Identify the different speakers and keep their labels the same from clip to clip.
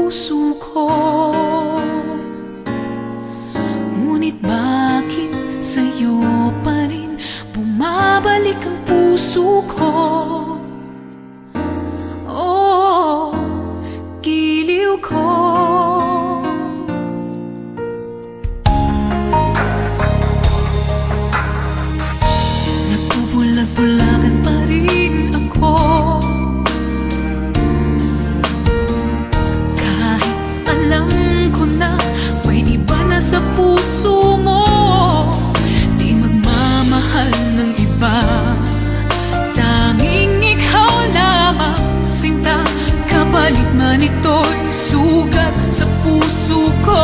Speaker 1: puso ko. Ngunit bakit sa'yo pa rin bumabalik ang puso ko? Oh, giliw ko. Nagbubulag-bulagan pa rin ako, kahit alam ko na may iba na sa puso mo. Di magmamahal ng iba, tanging ikaw lamang sinta. Kapalit man ito'y sugat sa puso ko.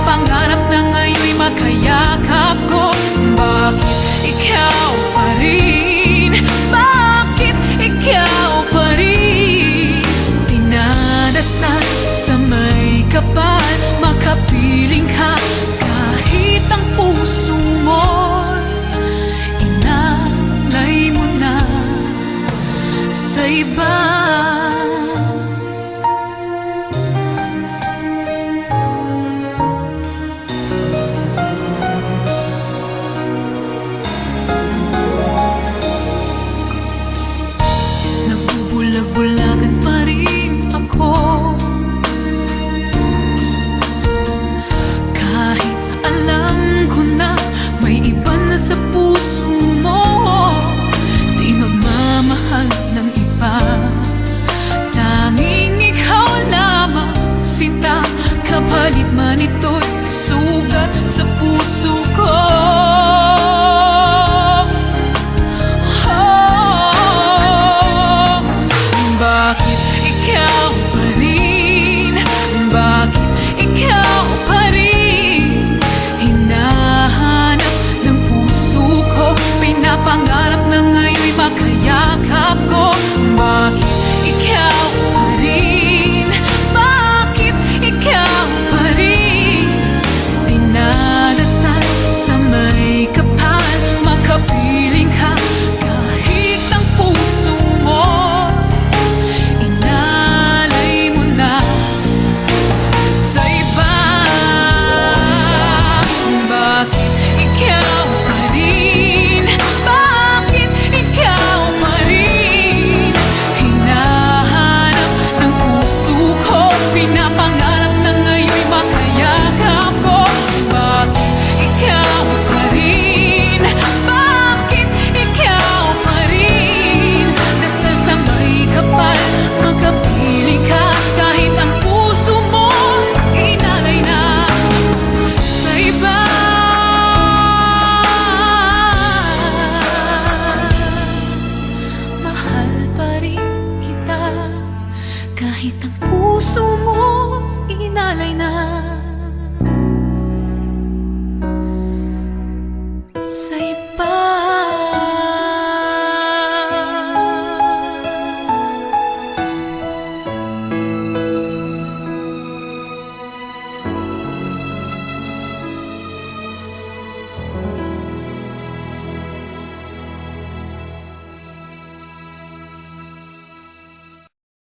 Speaker 1: Pangarap na ngayon'y makayakap ko. Bakit ikaw pa rin? Bakit ikaw pa rin? Dinadasal sa may kapal, makapiling ka kahit ang puso mo'y inalay mo na sa iba.